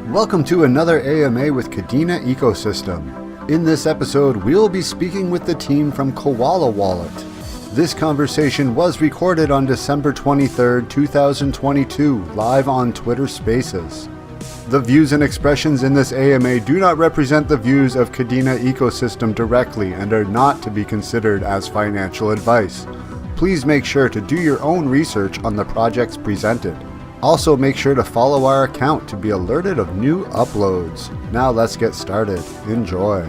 Welcome to another AMA with Kadena Ecosystem. In this episode, we'll be speaking with the team from Koala Wallet. This conversation was recorded on December 23rd, 2022, live on Twitter Spaces. The views and expressions in this AMA do not represent the views of Kadena Ecosystem directly and are not to be considered as financial advice. Please make sure to do your own research on the projects presented. Also, make sure to follow our account to be alerted of new uploads. Now let's get started. Enjoy.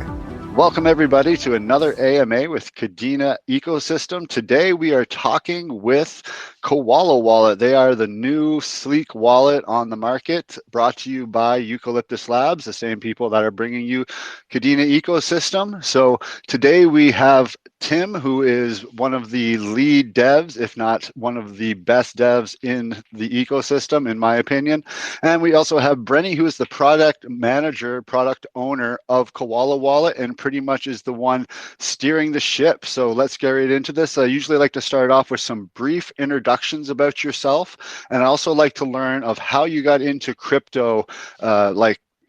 Welcome everybody to another AMA with Kadena Ecosystem. Today we are talking with Koala Wallet. They are the new sleek wallet on the market, brought to you by Eucalyptus Labs, the same people that are bringing you Kadena Ecosystem. So today we have Tim, who is one of the lead devs, if not one of the best devs in the ecosystem, in my opinion. And we also have Brenny, who is the product manager, product owner of Koala Wallet, and pretty much is the one steering the ship. So let's get right into this. I usually like to start off with some brief introductions about yourself. And I also like to learn of how you got into crypto,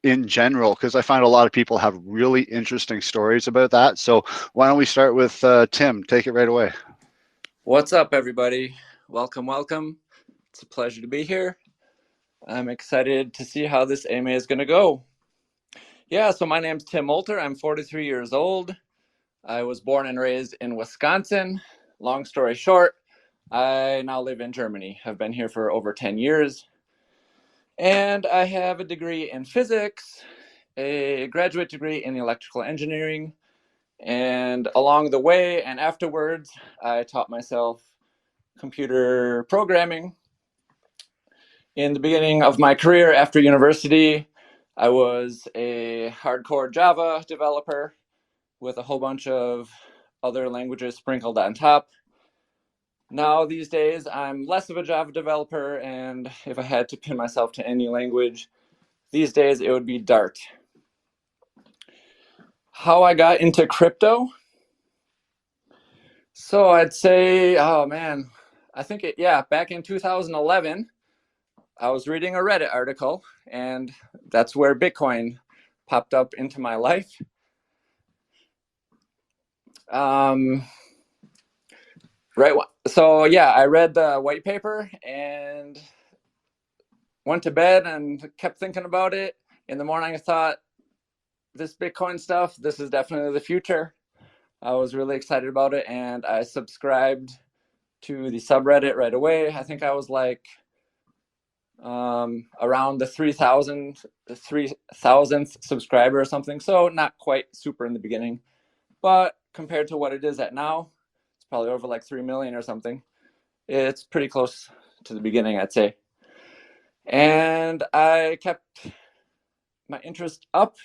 in general, because I find a lot of people have really interesting stories about that. So why don't we start with Tim? Take it right away. What's up, everybody? Welcome, welcome. It's a pleasure to be here. I'm excited to see how this AMA is going to go. Yeah, so my name's Tim Moulter. I'm 43 years old. I was born and raised in Wisconsin. Long story short, I now live in Germany. I've been here for over 10 years. And I have a degree in physics, a graduate degree in electrical engineering, and along the way and afterwards, I taught myself computer programming. In the beginning of my career after university, I was a hardcore Java developer with a whole bunch of other languages sprinkled on top. Now, these days, I'm less of a Java developer, and if I had to pin myself to any language, these days it would be Dart. How I got into crypto? So I'd say, back in 2011, I was reading a Reddit article, and that's where Bitcoin popped up into my life. I read the white paper and went to bed and kept thinking about it. In the morning, I thought, this Bitcoin stuff, this is definitely the future. I was really excited about it, and I subscribed to the subreddit right away. I think I was like around the 3,000th subscriber or something. So not quite super in the beginning, but compared to what it is at now, it's probably over like 3 million or something. It's pretty close to the beginning, I'd say. And I kept my interest up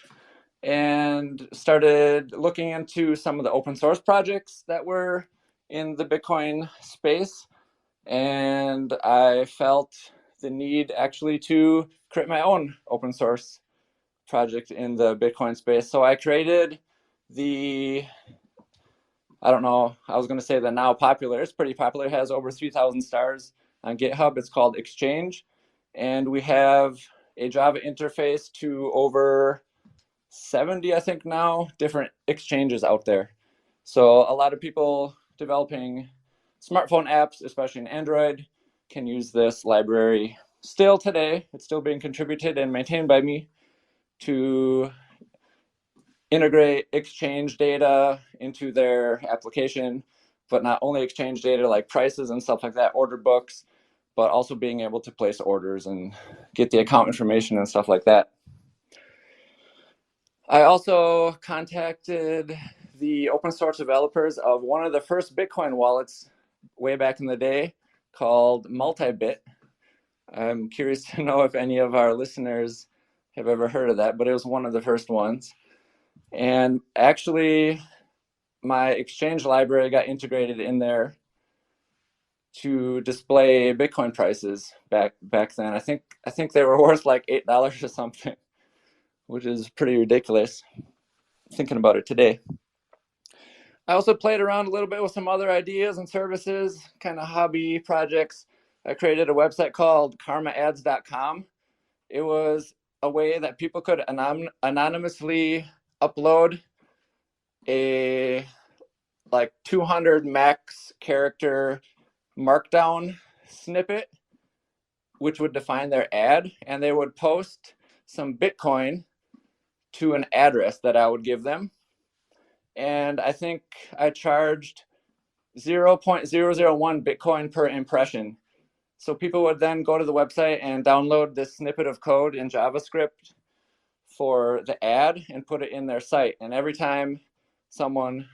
and started looking into some of the open source projects that were in the Bitcoin space. And I felt the need actually to create my own open source project in the Bitcoin space. So I created the now popular, it's pretty popular, it has over 3,000 stars on GitHub. It's called Exchange. And we have a Java interface to over 70, I think now, different exchanges out there. So a lot of people developing smartphone apps, especially in Android, can use this library still today. It's still being contributed and maintained by me to integrate exchange data into their application, but not only exchange data like prices and stuff like that, order books, but also being able to place orders and get the account information and stuff like that. I also contacted the open source developers of one of the first Bitcoin wallets way back in the day called Multibit. I'm curious to know if any of our listeners have ever heard of that, but it was one of the first ones. And actually, my exchange library got integrated in there to display Bitcoin prices back then. I think they were worth like $8 or something, which is pretty ridiculous thinking about it today. I also played around a little bit with some other ideas and services, kind of hobby projects. I created a website called karmaads.com. It was a way that people could anonymously upload a like 200 max character markdown snippet, which would define their ad, and they would post some Bitcoin to an address that I would give them. And I think I charged 0.001 Bitcoin per impression. So people would then go to the website and download this snippet of code in JavaScript for the ad and put it in their site. And every time someone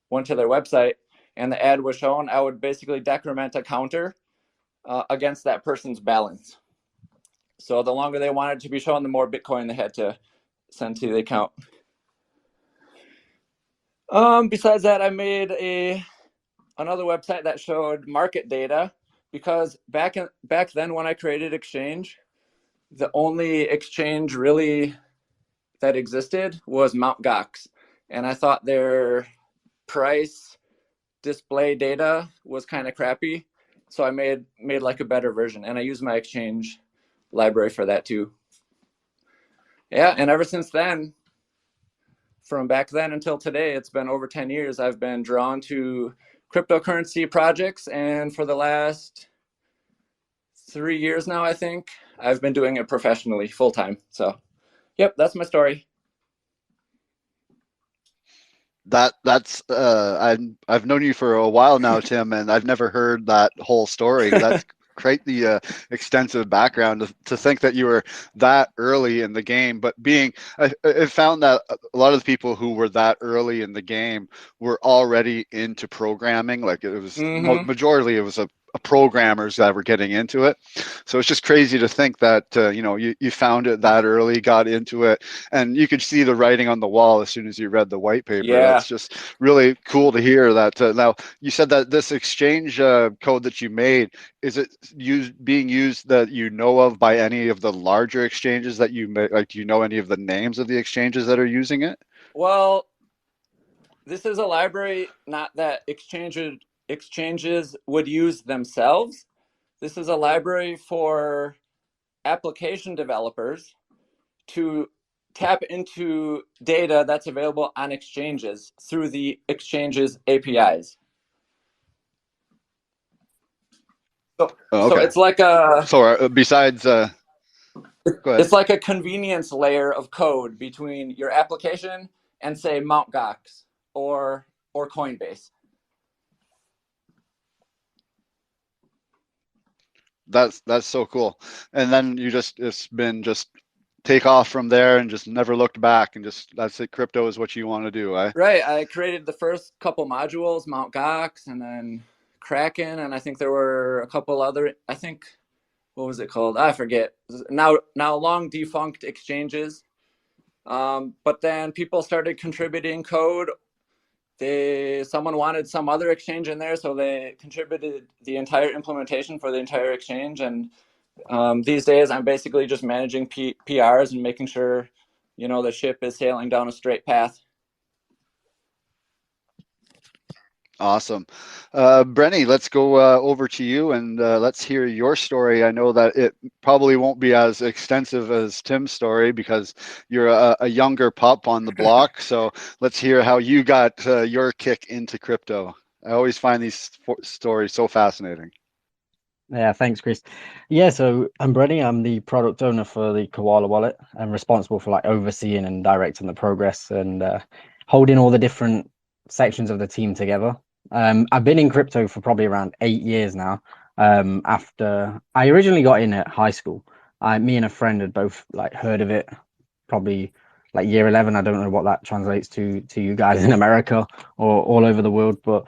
went to their website and the ad was shown, I would basically decrement a counter against that person's balance. So the longer they wanted to be shown, the more Bitcoin they had to send to the account. Besides that, I made another website that showed market data, because back then when I created Exchange, the only exchange really that existed was Mt. Gox, and I thought their price display data was kind of crappy, so I made like a better version, and I used my Exchange library for that too. Yeah, and ever since then, from back then until today, it's been over 10 years, I've been drawn to cryptocurrency projects, and for the last 3 years now, I think, I've been doing it professionally, full-time. So, yep, that's my story. That's I've known you for a while now, Tim, and I've never heard that whole story. That's quite the extensive background to think that you were that early in the game. But I found that a lot of the people who were that early in the game were already into programming. Like it was majority, it was a programmers that were getting into it. So it's just crazy to think that you found it that early, got into it, and you could see the writing on the wall as soon as you read the white paper. Yeah. That's just really cool to hear that. Now you said that this exchange code that you made, is it being used that you know of by any of the larger exchanges that you make? Like, do you know any of the names of the exchanges that are using it? Well, this is a library not that exchanges would use themselves. This is a library for application developers to tap into data that's available on exchanges through the exchanges APIs. So it's like a... So besides... Go ahead. It's like a convenience layer of code between your application and, say, Mt. Gox or Coinbase. That's so cool. And then it's been just take off from there and just never looked back, and just that's it. Crypto is what you want to do, eh? Right. I created the first couple modules, Mt. Gox, and then Kraken, and I think there were a couple other, I think, what was it called? I forget. Now long defunct exchanges. But then people started contributing code. Someone wanted some other exchange in there, so they contributed the entire implementation for the entire exchange. And these days, I'm basically just managing PRs and making sure, the ship is sailing down a straight path. Awesome. Brenny, let's go over to you, and let's hear your story. I know that it probably won't be as extensive as Tim's story because you're a younger pup on the block. So let's hear how you got your kick into crypto. I always find these stories so fascinating. Yeah, thanks, Chris. Yeah, so I'm Brenny. I'm the product owner for the Koala Wallet. I'm responsible for overseeing and directing the progress and holding all the different sections of the team together. I've been in crypto for probably around 8 years now. After I originally got in at high school, me and a friend had both heard of it, probably year 11. I don't know what that translates to you guys in America or all over the world, but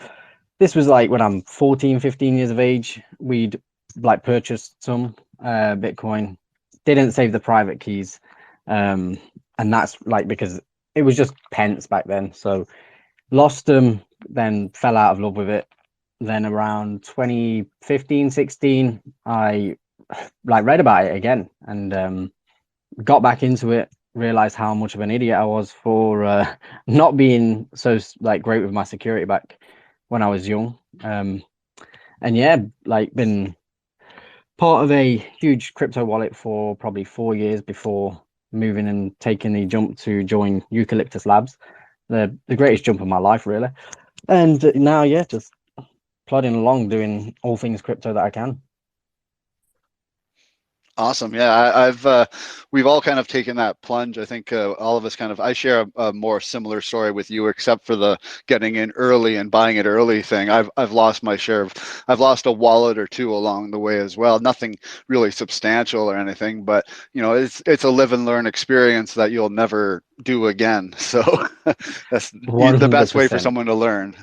this was when I'm 14, 15 years of age. We'd purchased some Bitcoin, didn't save the private keys, and that's because it was just pence back then. So lost them, then fell out of love with it. Then around 2015, 16, I read about it again and got back into it, realized how much of an idiot I was for not being so great with my security back when I was young. And yeah, been part of a huge crypto wallet for probably 4 years before moving and taking the jump to join Eucalyptus Labs, the greatest jump of my life, really. And now, yeah, just plodding along, doing all things crypto that I can. Awesome. Yeah, we've all kind of taken that plunge. I think all of us I share a more similar story with you, except for the getting in early and buying it early thing. I've lost my share of, I've lost a wallet or two along the way as well. Nothing really substantial or anything, but it's a live and learn experience that you'll never do again. So that's the best way for 100%. someone to learn.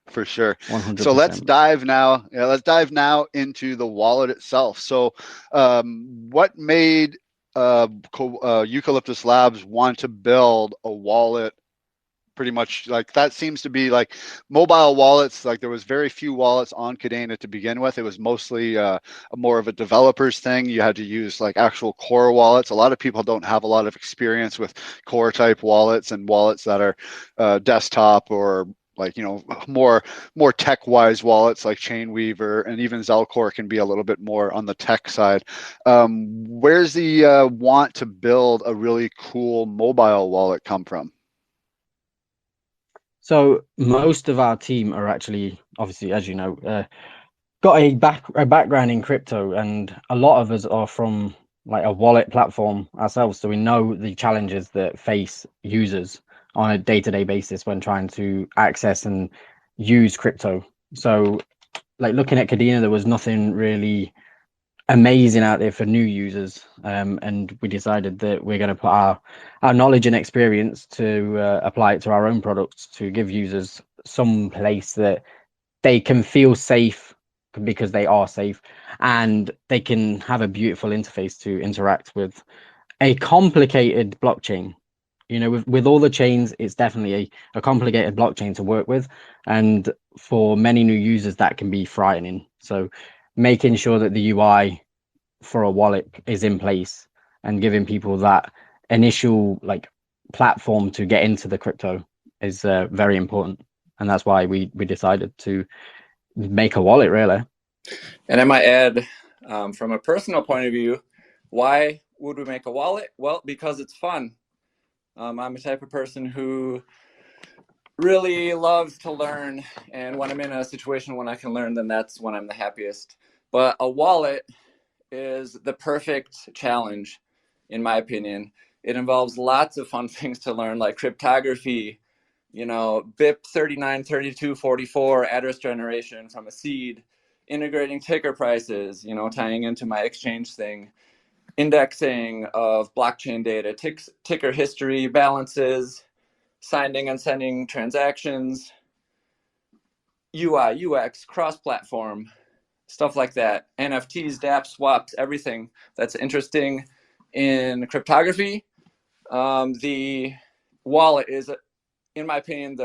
For sure. 100%. So let's dive now. Yeah, let's dive now into the wallet itself. So, what made Eucalyptus Labs want to build a wallet? Pretty much like that seems to be like mobile wallets. Like there was very few wallets on Kadena to begin with. It was mostly more of a developer's thing. You had to use like actual core wallets. A lot of people don't have a lot of experience with core type wallets and wallets that are desktop or like more tech wise wallets like Chainweaver and even Zelcore can be a little bit more on the tech side. Where's the want to build a really cool mobile wallet come from? So most of our team are actually, obviously, as you know, got a background in crypto, and a lot of us are from like a wallet platform ourselves, so we know the challenges that face users on a day-to-day basis when trying to access and use crypto. So like looking at Kadena, there was nothing really amazing out there for new users, and we decided that we're going to put our knowledge and experience to apply it to our own products to give users some place that they can feel safe because they are safe, and they can have a beautiful interface to interact with a complicated blockchain. With all the chains, it's definitely a complicated blockchain to work with, and for many new users that can be frightening. So making sure that the UI for a wallet is in place and giving people that initial like platform to get into the crypto is very important, and that's why we decided to make a wallet, really. And I might add, from a personal point of view, why would we make a wallet? Well, because it's fun. I'm a type of person who really loves to learn, and when I'm in a situation when I can learn, then that's when I'm the happiest. But a wallet is the perfect challenge, in my opinion. It involves lots of fun things to learn, like cryptography, BIP 393244, address generation from a seed, integrating ticker prices, tying into my exchange thing, indexing of blockchain data, ticker history, balances, signing and sending transactions, UI, UX, cross-platform, stuff like that. NFTs, dApps, swaps, everything that's interesting in cryptography. The wallet is, in my opinion,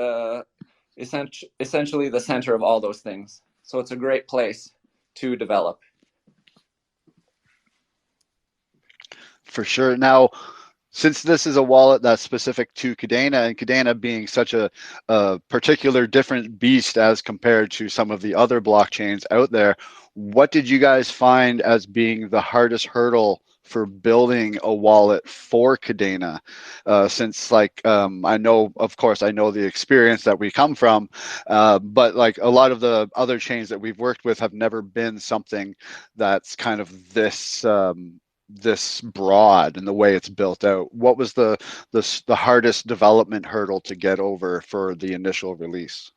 essentially the center of all those things. So it's a great place to develop. For sure. Now, since this is a wallet that's specific to Kadena, and Kadena being such a particular different beast as compared to some of the other blockchains out there, what did you guys find as being the hardest hurdle for building a wallet for Kadena? Since I know, of course, I know the experience that we come from, but like a lot of the other chains that we've worked with have never been something that's kind of this broad in the way it's built out. What was the hardest development hurdle to get over for the initial release?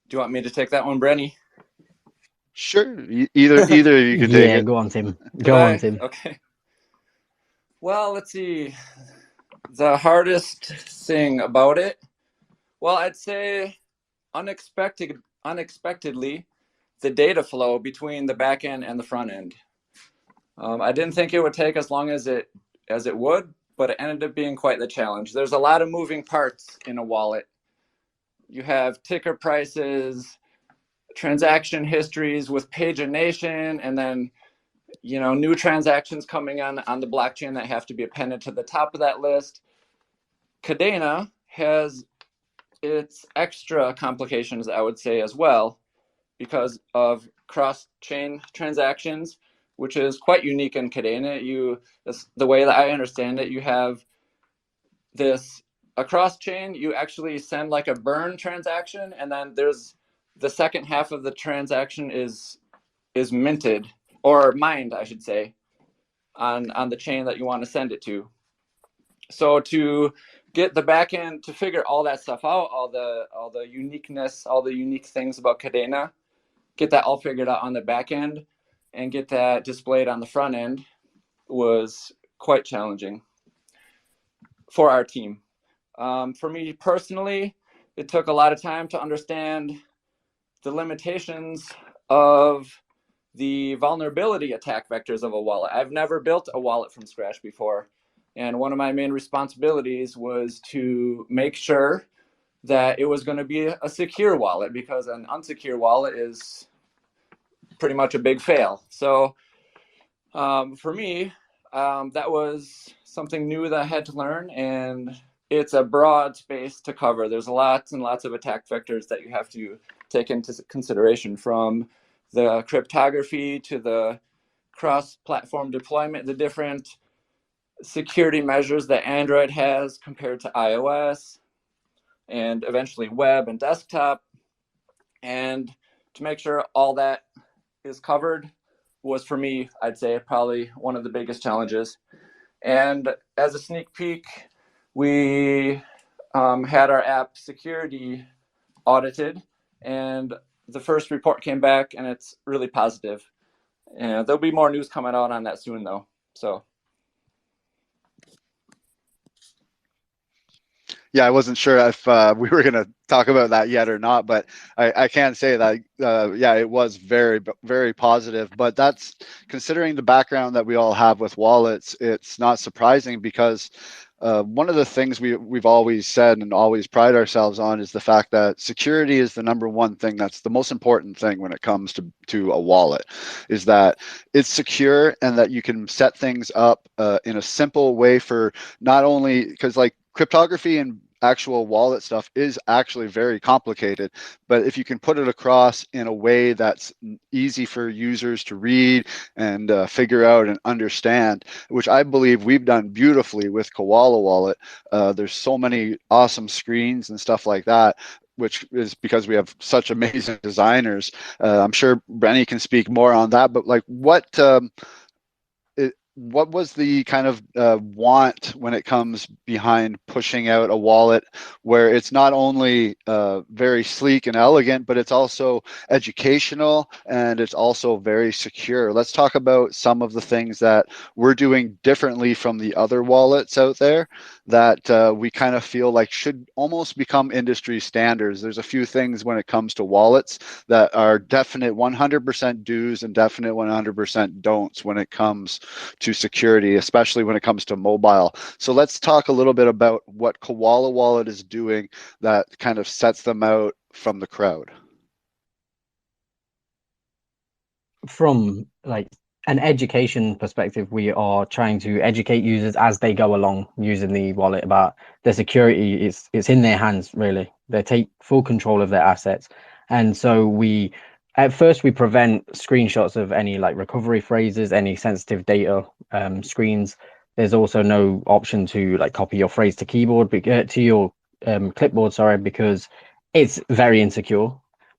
Do you want me to take that one, Brenny? Sure. Either you can take it. Go on, Tim. Go on, Tim. Okay. Well, let's see. The hardest thing about it, well, I'd say unexpectedly, the data flow between the back end and the front end. I didn't think it would take as long as it would, but it ended up being quite the challenge. There's a lot of moving parts in a wallet. You have ticker prices, transaction histories with pagination, and then new transactions coming on the blockchain that have to be appended to the top of that list. Kadena has its extra complications, I would say, as well, because of cross-chain transactions, which is quite unique in Kadena. The way that I understand it, you have this across chain, you actually send like a burn transaction, and then there's the second half of the transaction is minted or mined, I should say, on the chain that you want to send it to. So to get the backend to figure all that stuff out, all the uniqueness, all the unique things about Kadena, get that all figured out on the back end and get that displayed on the front end was quite challenging for our team. For me personally, it took a lot of time to understand the limitations of the vulnerability attack vectors of a wallet. I've never built a wallet from scratch before. And one of my main responsibilities was to make sure that it was going to be a secure wallet, because an unsecure wallet is pretty much a big fail. So for me, that was something new that I had to learn, and it's a broad space to cover. There's lots and lots of attack vectors that you have to take into consideration, from the cryptography to the cross-platform deployment, the different security measures that Android has compared to iOS, and eventually web and desktop. And to make sure all that is covered was, for me, I'd say, probably one of the biggest challenges. And as a sneak peek, we had our app security audited, and the first report came back, and it's really positive. And there'll be more news coming out on that soon, though. So. Yeah, I wasn't sure if we were going to talk about that yet or not, but I can say that, yeah, it was very, very positive. But that's, considering the background that we all have with wallets, it's not surprising, because one of the things we've always said and always pride ourselves on is the fact that security is the number one thing. That's the most important thing when it comes to a wallet, is that it's secure and that you can set things up in a simple way, for not only, because like cryptography and actual wallet stuff is actually very complicated, but if you can put it across in a way that's easy for users to read and figure out and understand, which I believe we've done beautifully with Koala Wallet. There's so many awesome screens and stuff like that, which is because we have such amazing designers. I'm sure Brenny can speak more on that, but like what was the kind of want when it comes behind pushing out a wallet where it's not only very sleek and elegant, but it's also educational and it's also very secure? Let's talk about some of the things that we're doing differently from the other wallets out there that we kind of feel like should almost become industry standards. There's a few things when it comes to wallets that are definite 100% do's and definite 100% don'ts when it comes to security, especially when it comes to mobile. So let's talk a little bit about what Koala Wallet is doing that kind of sets them out from the crowd. From like an education perspective, we are trying to educate users as they go along using the wallet about the security. It's in their hands, really. They take full control of their assets. And so at first we prevent screenshots of any like recovery phrases, any sensitive data screens. There's also no option to like copy your phrase to your clipboard, sorry, because it's very insecure.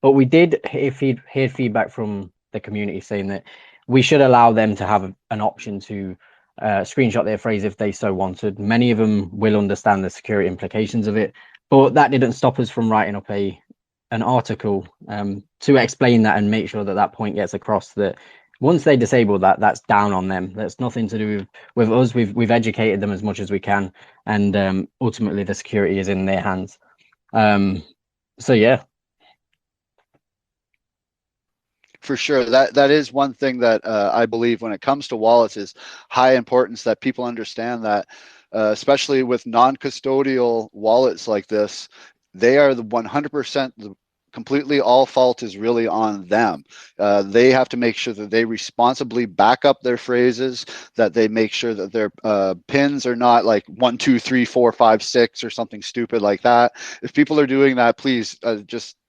But we did hear feedback from the community saying that we should allow them to have an option to screenshot their phrase if they so wanted. Many of them will understand the security implications of it, but that didn't stop us from writing up an article to explain that and make sure that point gets across, that once they disable that, that's down on them. That's nothing to do with us. We've educated them as much as we can, and ultimately the security is in their hands. So yeah. For sure, that is one thing that I believe when it comes to wallets is high importance, that people understand that, especially with non-custodial wallets like this, they are the 100%, completely all fault is really on them. They have to make sure that they responsibly back up their phrases, that they make sure that their pins are not like 1, 2, 3, 4, 5, 6 or something stupid like that. If people are doing that, please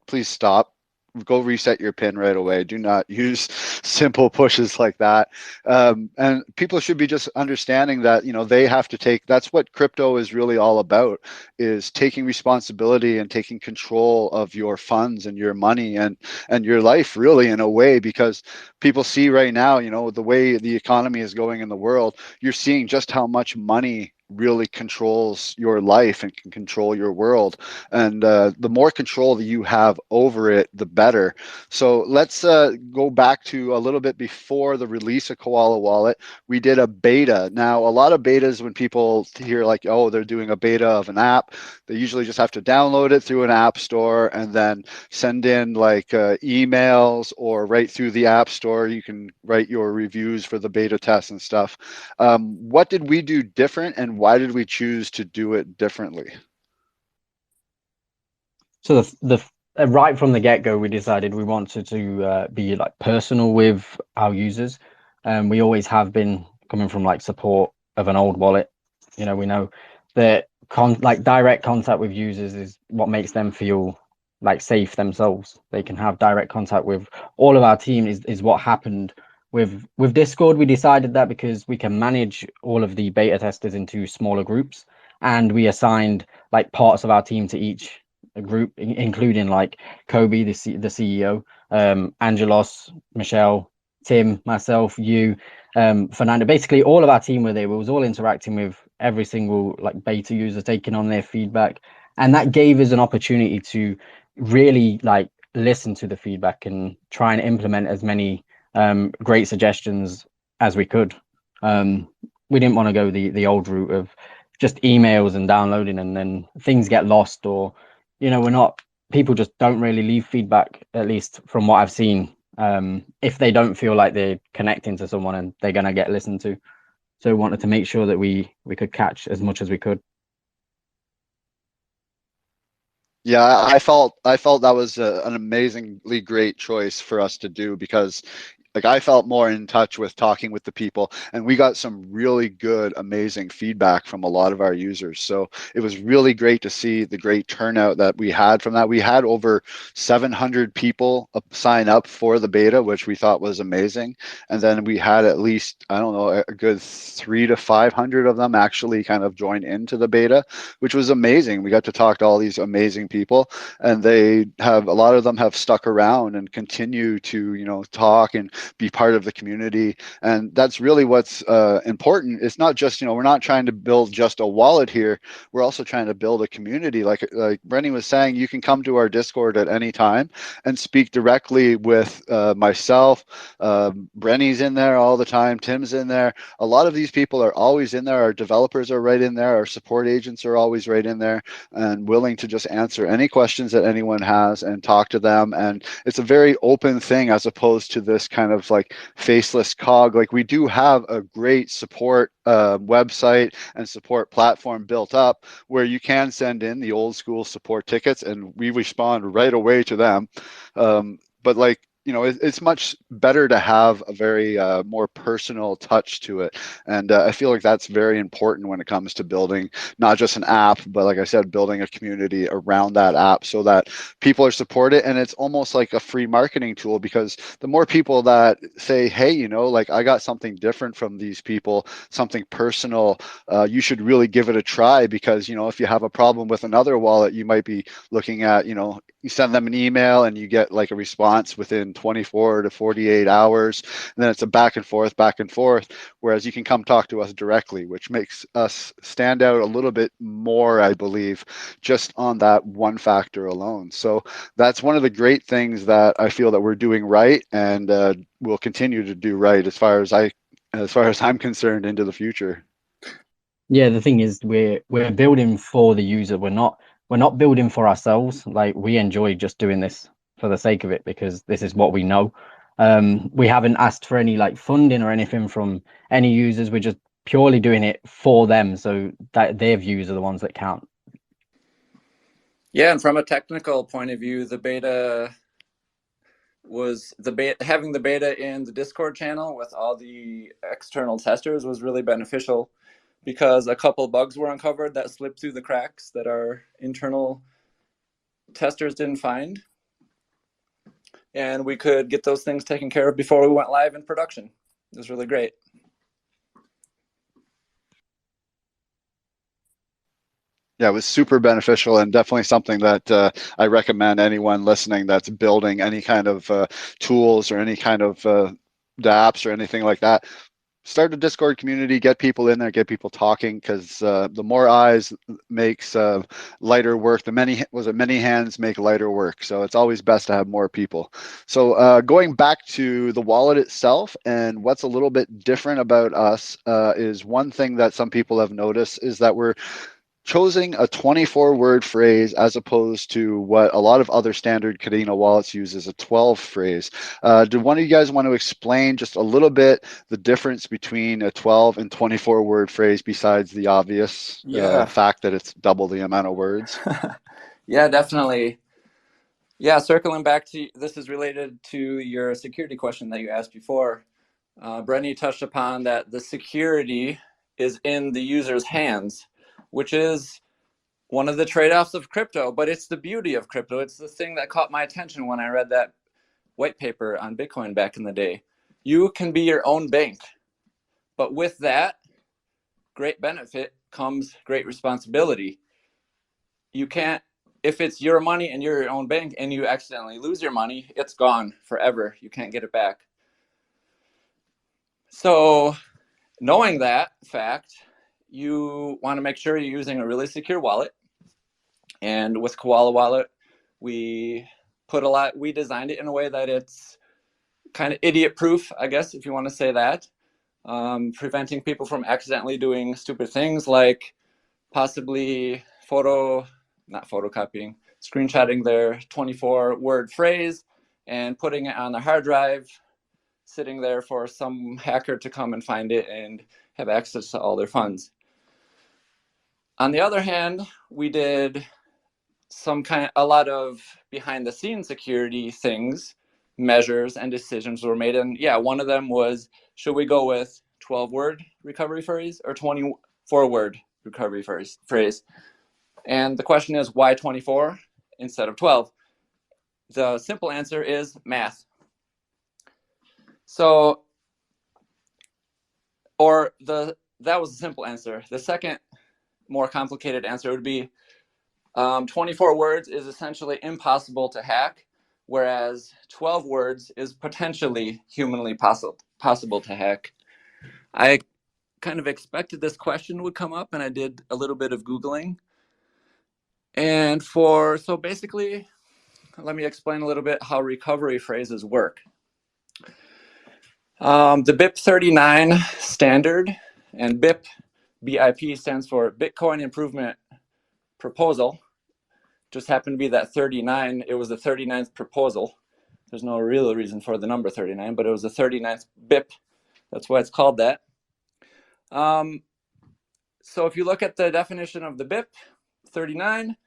please stop. go reset your pin right away. Do not use simple pushes like that. And people should be just understanding that, they have to take, that's what crypto is really all about, is taking responsibility and taking control of your funds and your money and your life, really, in a way, because people see right now, the way the economy is going in the world, you're seeing just how much money really controls your life and can control your world. And the more control that you have over it, the better. So let's go back to a little bit before the release of Koala Wallet. We did a beta. Now, a lot of betas, when people hear like, oh, they're doing a beta of an app, they usually just have to download it through an app store and then send in like emails, or right through the app store, you can write your reviews for the beta test and stuff. What did we do different, and why did we choose to do it differently? So right from the get-go, we decided we wanted to be like personal with our users. We always have been, coming from like support of an old wallet. We know that like direct contact with users is what makes them feel like safe themselves. They can have direct contact with all of our team is what happened with Discord. We decided that because we can manage all of the beta testers into smaller groups, and we assigned like parts of our team to each group, including like Kobe, the CEO, Angelos, Michelle, Tim, myself, you, Fernando. Basically, all of our team were there. We was all interacting with every single like beta user, taking on their feedback, and that gave us an opportunity to really like listen to the feedback and try and implement as many great suggestions as we could. We didn't want to go the old route of just emails and downloading, and then things get lost, or we're not, people just don't really leave feedback, at least from what I've seen, if they don't feel like they're connecting to someone and they're going to get listened to. So we wanted to make sure that we could catch as much as we could. Yeah, I felt that was an amazingly great choice for us to do, because like I felt more in touch with talking with the people, and we got some really good, amazing feedback from a lot of our users. So it was really great to see the great turnout that we had from that. We had over 700 people sign up for the beta, which we thought was amazing. And then we had at least, I don't know, a good 300 to 500 of them actually kind of join into the beta, which was amazing. We got to talk to all these amazing people, and a lot of them have stuck around and continue to, talk and be part of the community. And that's really what's important. It's not just, we're not trying to build just a wallet here. We're also trying to build a community. Like Brenny was saying, you can come to our Discord at any time and speak directly with myself. Brenny's in there all the time. Tim's in there. A lot of these people are always in there. Our developers are right in there. Our support agents are always right in there and willing to just answer any questions that anyone has and talk to them. And it's a very open thing, as opposed to this kind of like faceless cog. Like, we do have a great support website and support platform built up, where you can send in the old school support tickets and we respond right away to them. But like, it's much better to have a very more personal touch to it. And I feel like that's very important when it comes to building not just an app, but like I said, building a community around that app so that people are supported. And it's almost like a free marketing tool, because the more people that say, hey, like, I got something different from these people, something personal, you should really give it a try. Because, if you have a problem with another wallet, you might be looking at, you send them an email and you get like a response within 24 to 48 hours. And then it's a back and forth. Whereas you can come talk to us directly, which makes us stand out a little bit more, I believe, just on that one factor alone. So that's one of the great things that I feel that we're doing right, and will continue to do right as far as I'm concerned into the future. Yeah, the thing is, we're building for the user. We're not building for ourselves. Like, we enjoy just doing this for the sake of it, because this is what we know. We haven't asked for any like funding or anything from any users. We're just purely doing it for them, so that their views are the ones that count. Yeah, and from a technical point of view, having the beta in the Discord channel with all the external testers was really beneficial, because a couple bugs were uncovered that slipped through the cracks that our internal testers didn't find. and we could get those things taken care of before we went live in production. It was really great. Yeah, it was super beneficial and definitely something that I recommend anyone listening that's building any kind of tools or any kind of dApps or anything like that. Start a Discord community, get people in there, get people talking, because the more eyes makes lighter work. Many hands make lighter work. So it's always best to have more people. So going back to the wallet itself, and what's a little bit different about us is one thing that some people have noticed is that we're choosing a 24-word phrase as opposed to what a lot of other standard Kadena wallets use as a 12 phrase. Do one of you guys want to explain just a little bit the difference between a 12 and 24-word phrase besides the obvious fact that it's double the amount of words? Yeah, definitely. Yeah, circling back to, this is related to your security question that you asked before. Brenny touched upon that the security is in the user's hands, which is one of the trade-offs of crypto, but it's the beauty of crypto. It's the thing that caught my attention when I read that white paper on Bitcoin back in the day. You can be your own bank, but with that great benefit comes great responsibility. You can't, if it's your money and you're your own bank and you accidentally lose your money, it's gone forever. You can't get it back. So knowing that fact, you want to make sure you're using a really secure wallet. And with Koala Wallet, we designed it in a way that it's kind of idiot proof, I guess, if you want to say that. Preventing people from accidentally doing stupid things like possibly screenshotting their 24-word phrase and putting it on their hard drive, sitting there for some hacker to come and find it and have access to all their funds. On the other hand, we did a lot of behind the scenes security things, measures and decisions were made. And yeah, one of them was, should we go with 12-word recovery phrase or 24-word recovery phrase? And the question is, why 24 instead of 12? The simple answer is math. So, that was the simple answer. The second more complicated answer would be 24 words is essentially impossible to hack, whereas 12 words is potentially humanly possible to hack. I kind of expected this question would come up, and I did a little bit of Googling. And so basically, let me explain a little bit how recovery phrases work. The BIP 39 standard, and BIP stands for Bitcoin Improvement Proposal. Just happened to be that 39. It was the 39th proposal. There's no real reason for the number 39, but it was the 39th BIP. That's why it's called that. So if you look at the definition of the BIP 39,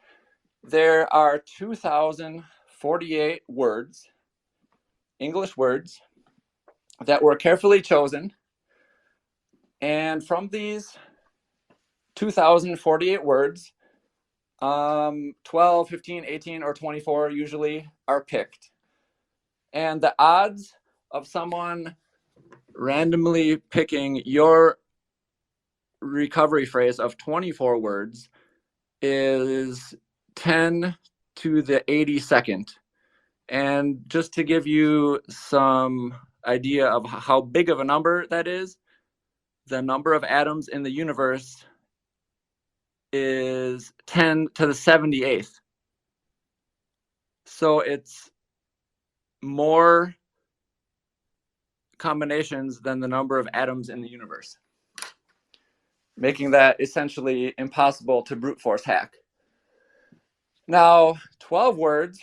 there are 2,048 words, English words, that were carefully chosen. And from these 2,048 words, 12, 15, 18, or 24 usually are picked. And the odds of someone randomly picking your recovery phrase of 24 words is 10 to the 82nd. And just to give you some idea of how big of a number that is, the number of atoms in the universe is 10 to the 78th. So it's more combinations than the number of atoms in the universe, making that essentially impossible to brute force hack. Now, 12 words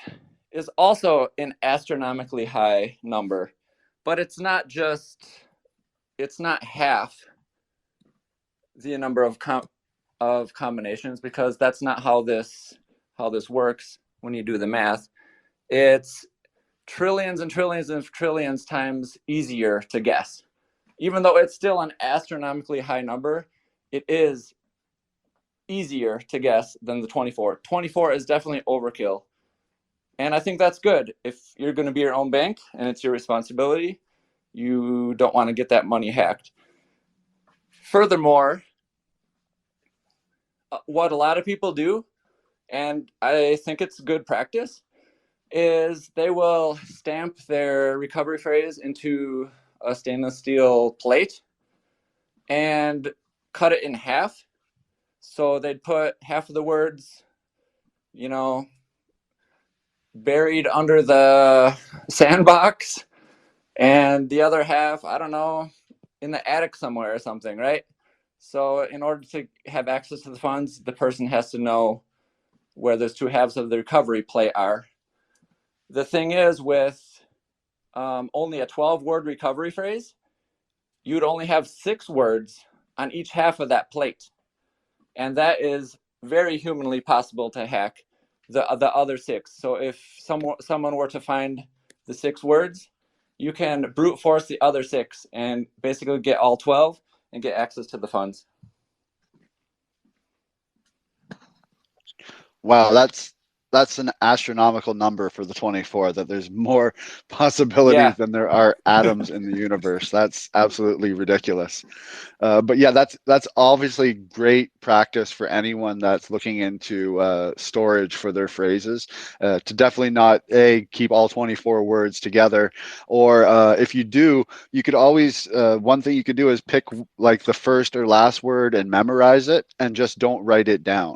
is also an astronomically high number, but it's not half the number of combinations, because that's not how this works when you do the math. It's trillions and trillions and trillions times easier to guess. Even though it's still an astronomically high number, it is easier to guess than the 24. 24 is definitely overkill. And I think that's good. If you're going to be your own bank and it's your responsibility, you don't want to get that money hacked. Furthermore, what a lot of people do, and I think it's good practice, is they will stamp their recovery phrase into a stainless steel plate and cut it in half. So they'd put half of the words, you know, buried under the sandbox, and the other half, I don't know, in the attic somewhere or something, right? So in order to have access to the funds, the person has to know where those two halves of the recovery plate are. The thing is, with only a 12-word recovery phrase, you'd only have 6 words on each half of that plate. And that is very humanly possible to hack the other 6. So if someone were to find the 6 words, you can brute force the other 6 and basically get all 12 and get access to the funds. Wow, that's an astronomical number for the 24, that there's more possibilities than there are atoms in the universe. That's absolutely ridiculous. But yeah, that's obviously great practice for anyone that's looking into storage for their phrases, to definitely not keep all 24 words together, or if you do, you could always, one thing you could do is pick like the first or last word and memorize it, and just don't write it down.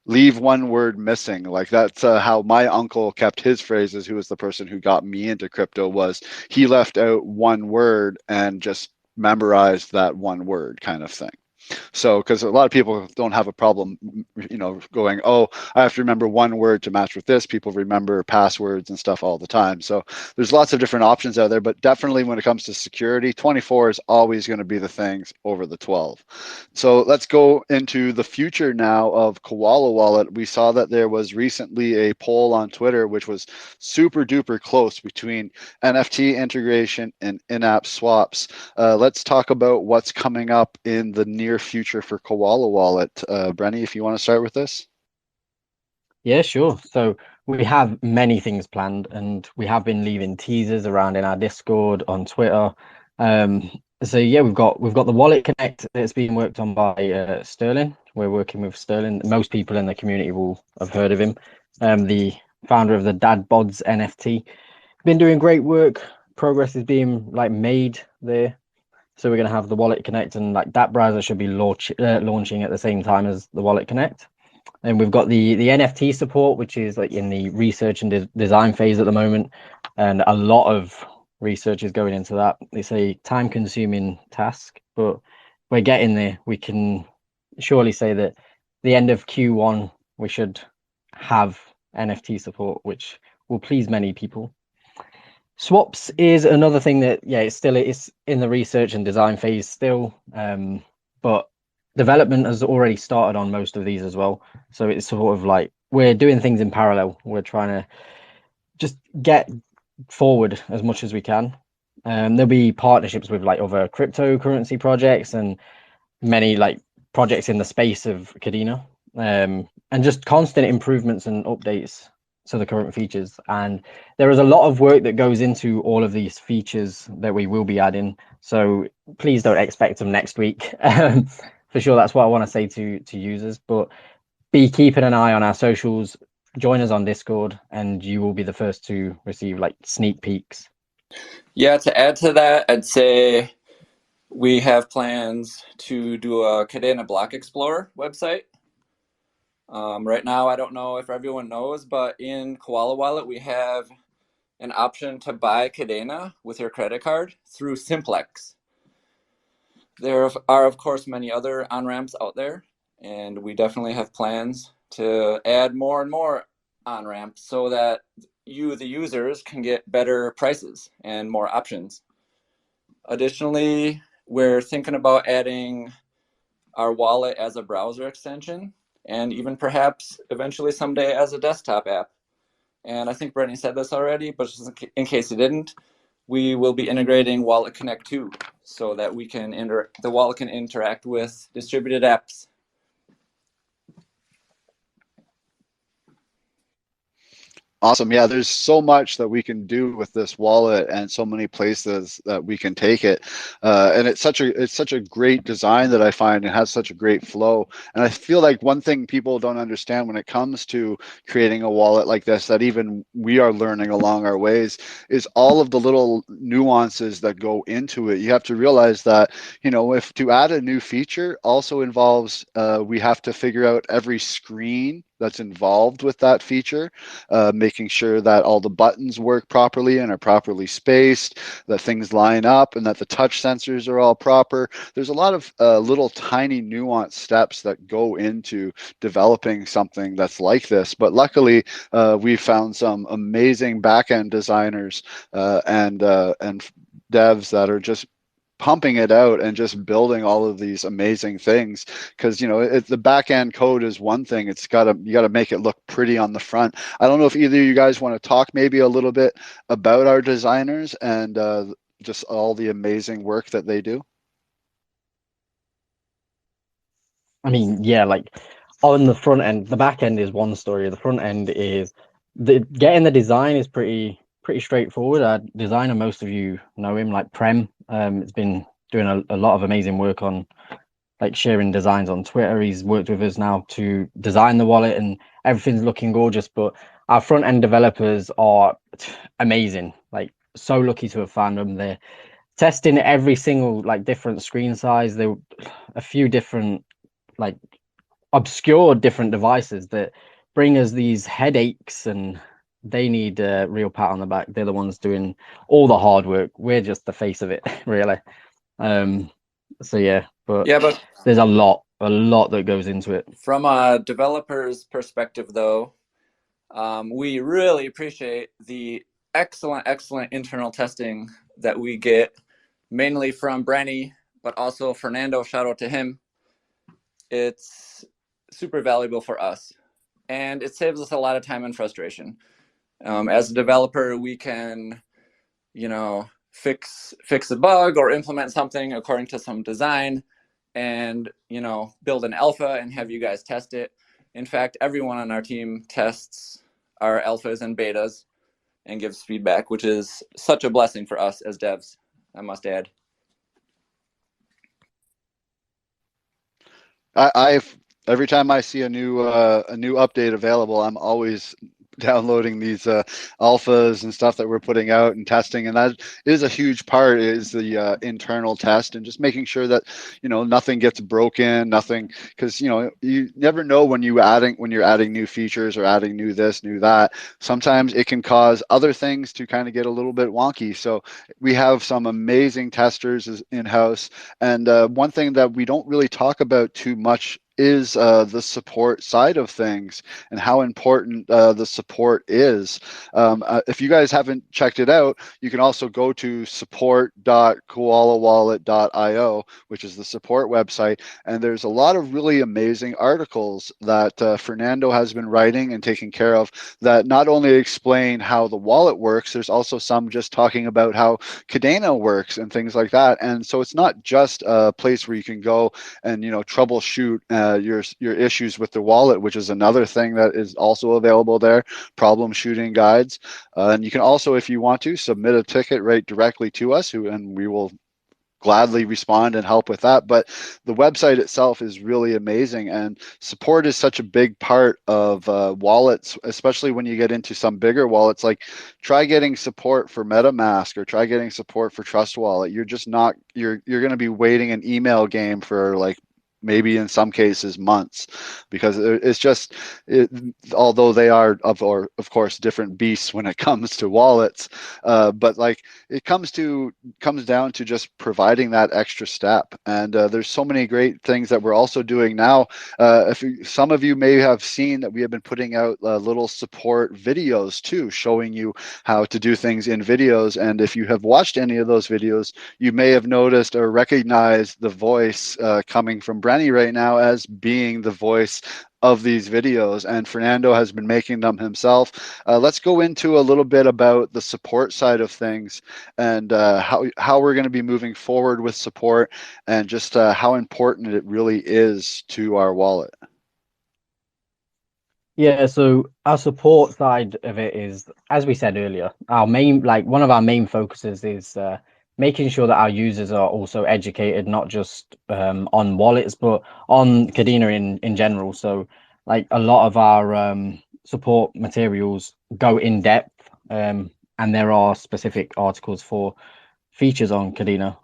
Leave one word missing. Like that's how my uncle kept his phrases, who was the person who got me into crypto, was he left out one word and just memorized that one word, kind of thing. So, because a lot of people don't have a problem, going, oh, I have to remember one word to match with this. People remember passwords and stuff all the time. So there's lots of different options out there, but definitely when it comes to security, 24 is always going to be the things over the 12. So let's go into the future now of Koala Wallet. We saw that there was recently a poll on Twitter, which was super duper close between NFT integration and in-app swaps. Let's talk about what's coming up in the near future for Koala Wallet. Brenny, if you want to start with this. Yeah, sure. So we have many things planned, and we have been leaving teasers around in our Discord, on Twitter. So yeah, we've got the Wallet Connect that's being worked on by Sterling. We're working with Sterling. Most people in the community will have heard of him. The founder of the Dad Bods NFT. Been doing great work. Progress is being made there. So we're going to have the Wallet Connect, and that browser should be launching at the same time as the Wallet Connect. And we've got the NFT support, which is in the research and design phase at the moment, and a lot of research is going into that. It's a time-consuming task, but we're getting there. We can surely say that the end of Q1 we should have NFT support, which will please many people. Swaps is another thing that, it's in the research and design phase still, but development has already started on most of these as well. So it's sort of we're doing things in parallel. We're trying to just get forward as much as we can. There'll be partnerships with other cryptocurrency projects and many projects in the space of Kadena, and just constant improvements and updates to the current features. And there is a lot of work that goes into all of these features that we will be adding, so please don't expect them next week. For sure, that's what I want to say to users, but be keeping an eye on our socials, join us on Discord, and you will be the first to receive sneak peeks. Yeah, to add to that, I'd say we have plans to do a Kadena Block Explorer website. Right now, I don't know if everyone knows, but in Koala Wallet, we have an option to buy Kadena with your credit card through Simplex. There are, of course, many other on-ramps out there, and we definitely have plans to add more and more on-ramps so that you, the users, can get better prices and more options. Additionally, we're thinking about adding our wallet as a browser extension, and even perhaps eventually someday as a desktop app. And I think Brenny said this already, but just in case he didn't, we will be integrating Wallet Connect 2 so that we can the wallet can interact with distributed apps. Awesome. Yeah, there's so much that we can do with this wallet and so many places that we can take it. And it's such a great design that I find. It has such a great flow. And I feel like one thing people don't understand when it comes to creating a wallet like this, that even we are learning along our ways, is all of the little nuances that go into it. You have to realize that, you know, if to add a new feature also involves, we have to figure out every screen that's involved with that feature, making sure that all the buttons work properly and are properly spaced, that things line up, and that the touch sensors are all proper. There's a lot of little tiny nuanced steps that go into developing something that's like this. But luckily, we found some amazing back-end designers and devs that are just pumping it out and just building all of these amazing things, because you know the back end code is one thing. You got to make it look pretty on the front. I don't know if either of you guys want to talk maybe a little bit about our designers and just all the amazing work that they do. I mean, yeah, like on the front end, the back end is one story. The front end is getting the design is pretty straightforward. Our designer, most of you know him, like Prem. It's been doing a lot of amazing work on like sharing designs on Twitter. He's worked with us now to design the wallet, and everything's looking gorgeous. But our front end developers are amazing. Like, so lucky to have found them. They're testing every single like different screen size. There were a few different like obscure different devices that bring us these headaches, and they need a real pat on the back. They're the ones doing all the hard work. We're just the face of it, really. So yeah, but there's a lot that goes into it. From a developer's perspective, though, we really appreciate the excellent internal testing that we get, mainly from Brenny, but also Fernando. Shout out to him. It's super valuable for us, and it saves us a lot of time and frustration. As a developer, we can, you know, fix a bug or implement something according to some design, and, you know, build an alpha and have you guys test it. In fact, everyone on our team tests our alphas and betas and gives feedback, which is such a blessing for us as devs, I must add. I've every time I see a new update available, I'm always downloading these alphas and stuff that we're putting out and testing, and that is a huge part, is the internal test and just making sure that, you know, nothing gets broken, nothing, because you know you never know when you're adding new features or adding new this, new that. Sometimes it can cause other things to kind of get a little bit wonky. So we have some amazing testers in-house, and one thing that we don't really talk about too much is the support side of things and how important the support is. If you guys haven't checked it out, you can also go to support.koalawallet.io, which is the support website, and there's a lot of really amazing articles that Fernando has been writing and taking care of that not only explain how the wallet works, there's also some just talking about how Kadena works and things like that. And so it's not just a place where you can go and, you know, troubleshoot your issues with the wallet, which is another thing that is also available there, problem shooting guides. And you can also, if you want to, submit a ticket right directly to us, and we will gladly respond and help with that. But the website itself is really amazing, and support is such a big part of wallets, especially when you get into some bigger wallets. Like, try getting support for MetaMask or try getting support for Trust Wallet. You're just not, you're going to be waiting an email game for like maybe in some cases months, because it's just although they are of course different beasts when it comes to wallets, but like it comes down to just providing that extra step. And there's so many great things that we're also doing now. Some of you may have seen that we have been putting out little support videos too, showing you how to do things in videos. And if you have watched any of those videos, you may have noticed or recognized the voice coming from Brenny right now as being the voice of these videos, and Fernando has been making them himself. Let's go into a little bit about the support side of things, and how we're going to be moving forward with support, and just how important it really is to our wallet. Yeah, so our support side of it is, as we said earlier, our main, like one of our main focuses is making sure that our users are also educated, not just on wallets, but on Kadena in general. So, like a lot of our support materials go in depth, and there are specific articles for features on Kadena.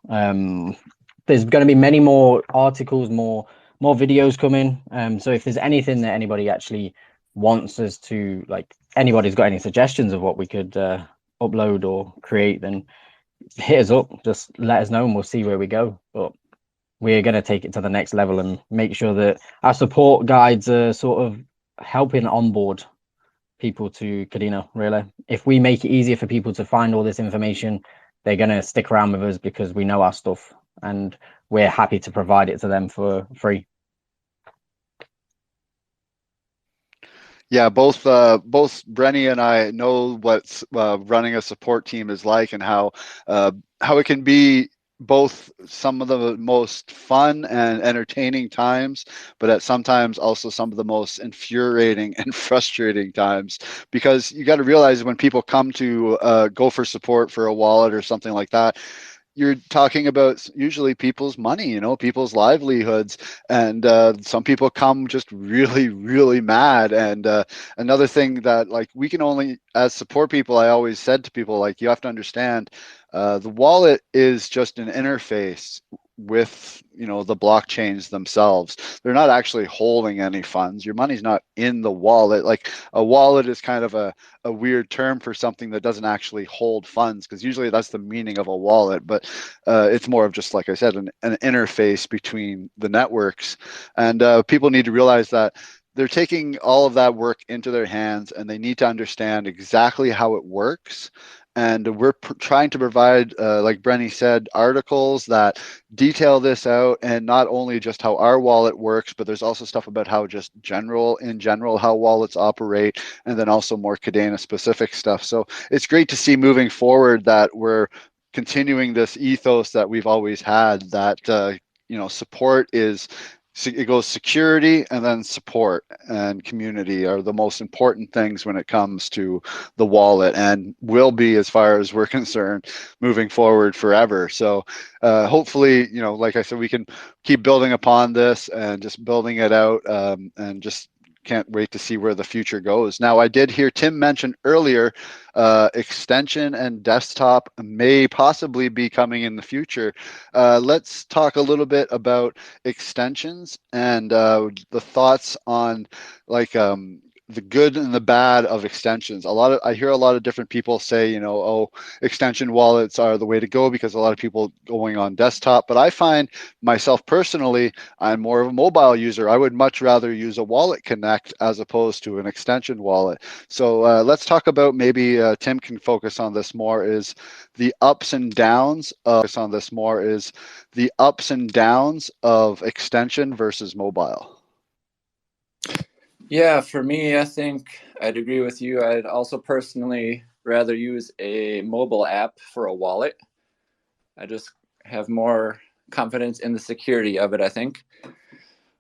There's going to be many more articles, more videos coming. So if there's anything that anybody actually wants us to, like, anybody's got any suggestions of what we could upload or create, then hit us up. Just let us know, and we'll see where we go. But we're going to take it to the next level and make sure that our support guides are sort of helping onboard people to Kadena. Really, if we make it easier for people to find all this information, they're going to stick around with us because we know our stuff and we're happy to provide it to them for free. Yeah, both Brenny and I know what running a support team is like, and how it can be both some of the most fun and entertaining times, but at sometimes also some of the most infuriating and frustrating times. Because you got to realize when people come to go for support for a wallet or something like that, you're talking about usually people's money, people's livelihoods, and some people come just really, really mad. And another thing that, like, we can only, as support people, I always said to people, like, you have to understand, the wallet is just an interface with the blockchains themselves. They're not actually holding any funds. Your money's not in the wallet. Like, a wallet is kind of a weird term for something that doesn't actually hold funds, because usually that's the meaning of a wallet, but it's more of just, like I said, an interface between the networks. And people need to realize that they're taking all of that work into their hands, and they need to understand exactly how it works. And we're trying to provide, like Brenny said, articles that detail this out, and not only just how our wallet works, but there's also stuff about how just in general, how wallets operate, and then also more Kadena specific stuff. So it's great to see moving forward that we're continuing this ethos that we've always had, that support is, it goes security, and then support and community are the most important things when it comes to the wallet, and will be, as far as we're concerned, moving forward forever. So hopefully, like I said, we can keep building upon this and just building it out, and just can't wait to see where the future goes. Now, I did hear Tim mention earlier extension and desktop may possibly be coming in the future. Let's talk a little bit about extensions and the thoughts on, like, the good and the bad of extensions. I hear a lot of different people say, oh, extension wallets are the way to go because a lot of people going on desktop. But I find myself personally, I'm more of a mobile user. I would much rather use a wallet connect as opposed to an extension wallet. So let's talk about, maybe Tim can focus on this more, is the ups and downs of extension versus mobile. Yeah, for me, I think I'd agree with you. I'd also personally rather use a mobile app for a wallet. I just have more confidence in the security of it, I think.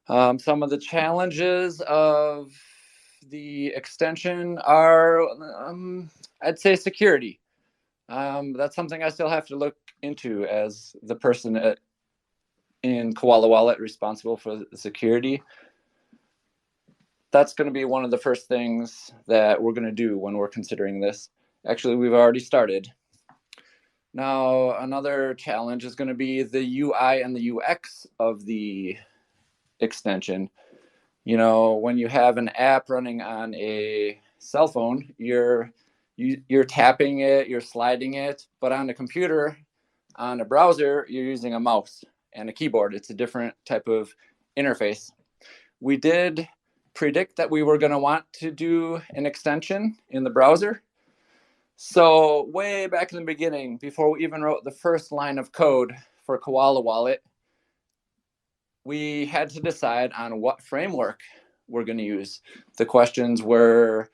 Some of the challenges of the extension are, I'd say, security. That's something I still have to look into as the person in Koala Wallet responsible for the security. That's going to be one of the first things that we're going to do when we're considering this. Actually, we've already started. Now, another challenge is going to be the UI and the UX of the extension. When you have an app running on a cell phone, you're tapping it, you're sliding it, but on a computer, on a browser, you're using a mouse and a keyboard. It's a different type of interface. We did predict that we were going to want to do an extension in the browser. So way back in the beginning, before we even wrote the first line of code for Koala Wallet, we had to decide on what framework we're going to use. The questions were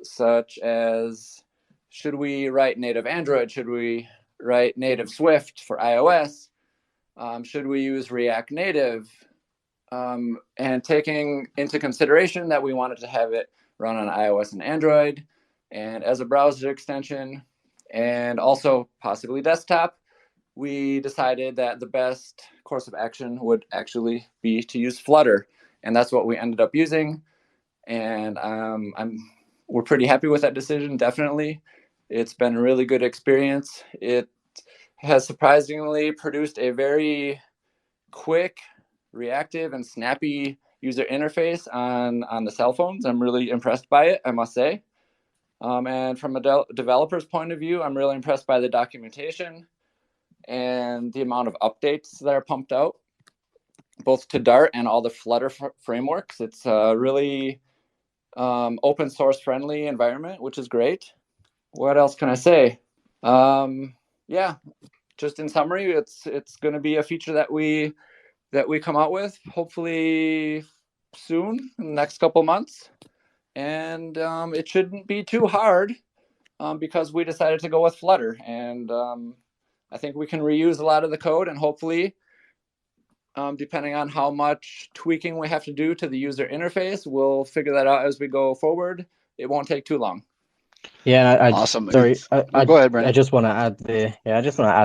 such as, should we write native Android? Should we write native Swift for iOS? Should we use React Native? and taking into consideration that we wanted to have it run on iOS and Android and as a browser extension and also possibly desktop, we decided that the best course of action would actually be to use Flutter. And that's what we ended up using. And we're pretty happy with that decision, definitely. It's been a really good experience. It has surprisingly produced a very quick, reactive, and snappy user interface on the cell phones. I'm really impressed by it, I must say. And from a developer's point of view, I'm really impressed by the documentation and the amount of updates that are pumped out, both to Dart and all the Flutter frameworks. It's a really open source friendly environment, which is great. What else can I say? Yeah, just in summary, it's going to be a feature that we come out with hopefully soon, in the next couple months, and it shouldn't be too hard because we decided to go with Flutter, and I think we can reuse a lot of the code, and hopefully, depending on how much tweaking we have to do to the user interface, we'll figure that out as we go forward. It won't take too long. Yeah, Awesome. Sorry, Go ahead, Brenny. I just want to add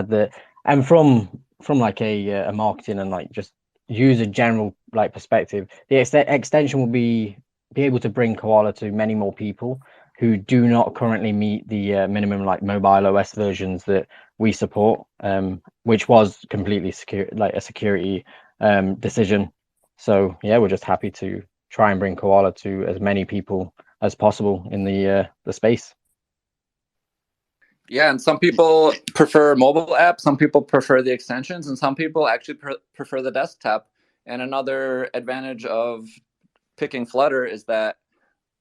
that, and from like a marketing and like just user general like perspective, the extension will be able to bring Koala to many more people who do not currently meet the minimum like mobile OS versions that we support, which was completely secure, like a security decision. So yeah, we're just happy to try and bring Koala to as many people as possible in the space. Yeah, and some people prefer mobile apps, some people prefer the extensions, and some people actually prefer the desktop. And another advantage of picking Flutter is that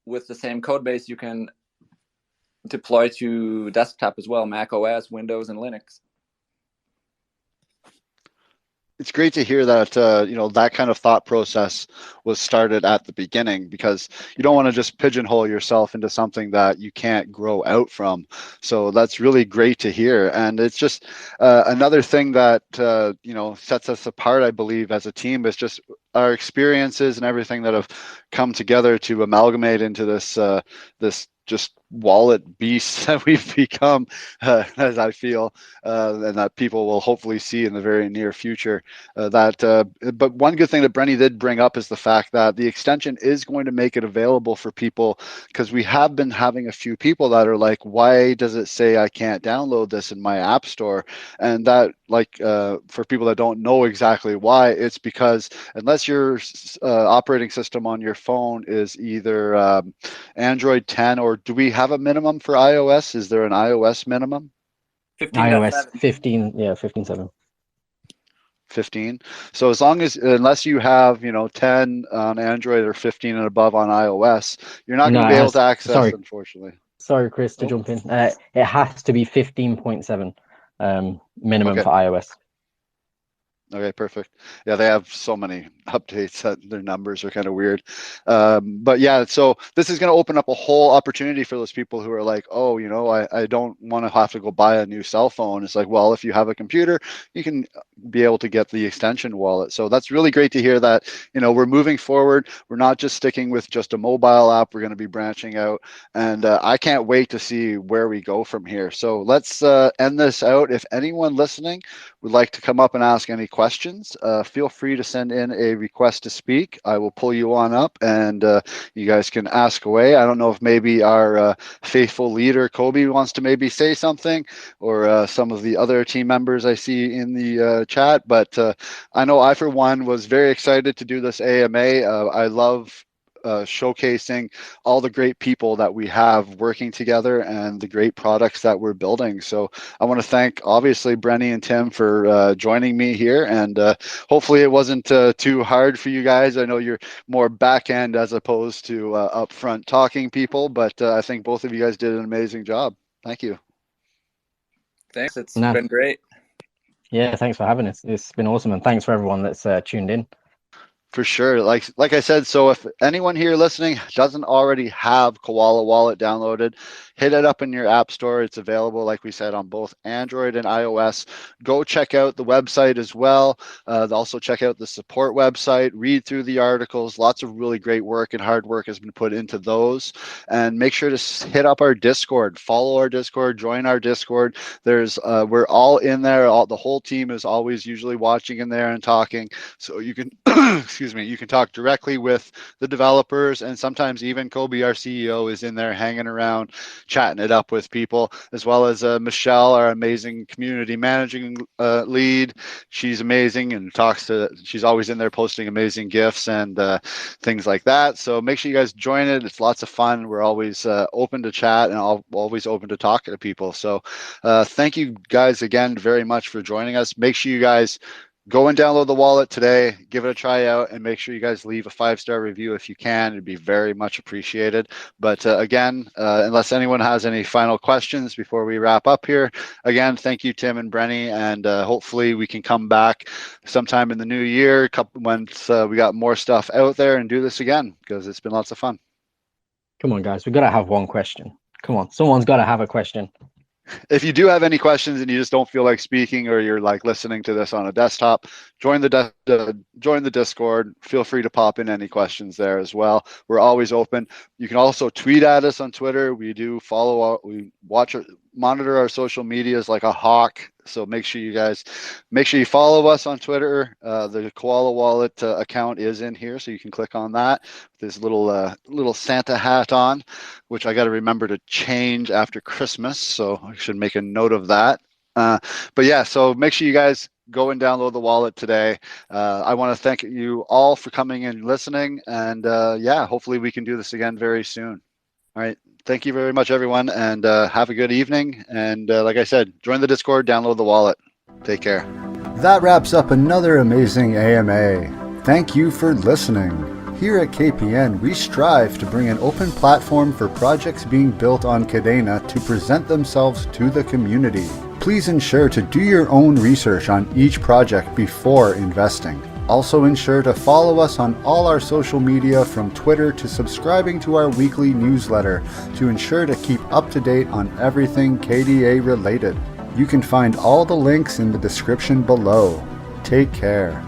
with the same code base, you can deploy to desktop as well, Mac OS, Windows, and Linux. It's great to hear that that kind of thought process was started at the beginning, because you don't want to just pigeonhole yourself into something that you can't grow out from. So that's really great to hear, and it's just another thing that sets us apart, I believe, as a team, is just our experiences and everything that have come together to amalgamate into this just wallet beast that we've become, as I feel, and that people will hopefully see in the very near future. But one good thing that Brenny did bring up is the fact that the extension is going to make it available for people, because we have been having a few people that are like, why does it say I can't download this in my app store? And that, for people that don't know exactly why, it's because unless your operating system on your phone is either Android 10, or do we have a minimum for iOS? Is there an iOS minimum? 15.7. iOS 15, yeah, 15.7. 15. So unless you have 10 on Android or 15 and above on iOS, you're not going to be able to access, unfortunately. Sorry, Chris, to jump in. It has to be 15.7 minimum for iOS. Okay, perfect. Yeah, they have so many updates that their numbers are kind of weird. But yeah, so this is going to open up a whole opportunity for those people who are like, oh, I don't want to have to go buy a new cell phone. It's like, well, if you have a computer, you can be able to get the extension wallet. So that's really great to hear that, we're moving forward. We're not just sticking with just a mobile app. We're going to be branching out. And I can't wait to see where we go from here. So let's end this out. If anyone listening would like to come up and ask any questions, feel free to send in a request to speak. I will pull you on up, and you guys can ask away. I don't know if maybe our faithful leader, Kobe, wants to maybe say something, or some of the other team members I see in the chat, but I know I, for one, was very excited to do this AMA. I love showcasing all the great people that we have working together and the great products that we're building. So I want to thank, obviously, Brenny and Tim for joining me here, and hopefully it wasn't too hard for you guys. I know you're more back end as opposed to upfront talking people, but I think both of you guys did an amazing job. Thank you. Thanks. It's been great. Yeah, thanks for having us. It's been awesome, and thanks for everyone that's tuned in. For sure. Like I said, so if anyone here listening doesn't already have Koala Wallet downloaded, hit it up in your app store. It's available, like we said, on both Android and iOS. Go check out the website as well. Also check out the support website, read through the articles. Lots of really great work and hard work has been put into those. And make sure to hit up our Discord, follow our Discord, join our Discord. We're all in there. The whole team is always usually watching in there and talking. So you can excuse me, you can talk directly with the developers, and sometimes even Kobe, our CEO, is in there hanging around, chatting it up with people, as well as Michelle, our amazing community managing lead. She's amazing and she's always in there posting amazing gifts and things like that. So make sure you guys join it. It's lots of fun. We're always open to chat and always open to talking to people. So thank you guys again very much for joining us. Make sure you guys go and download the wallet today, give it a try out, and make sure you guys leave a 5-star review if you can. It'd be very much appreciated. But again, unless anyone has any final questions before we wrap up here, again, thank you, Tim and Brenny, and hopefully we can come back sometime in the new year, once we got more stuff out there, and do this again, because it's been lots of fun. Come on, guys, we got to have one question. Come on, someone's got to have a question. If you do have any questions and you just don't feel like speaking, or you're like listening to this on a desktop, join the Discord. Feel free to pop in any questions there as well. We're always open. You can also tweet at us on Twitter. We do we monitor our social medias like a hawk. So make sure you follow us on Twitter. The Koala Wallet account is in here, so you can click on that. There's little Santa hat on, which I got to remember to change after Christmas. So I should make a note of that. But yeah, so make sure you guys go and download the wallet today. I want to thank you all for coming and listening. And yeah, hopefully we can do this again very soon. All right. Thank you very much, everyone, and have a good evening. And like I said, join the Discord, download the wallet. Take care. That wraps up another amazing AMA. Thank you for listening. Here at KPN, we strive to bring an open platform for projects being built on Kadena to present themselves to the community. Please ensure to do your own research on each project before investing. Also ensure to follow us on all our social media, from Twitter to subscribing to our weekly newsletter, to ensure to keep up to date on everything KDA related. You can find all the links in the description below. Take care.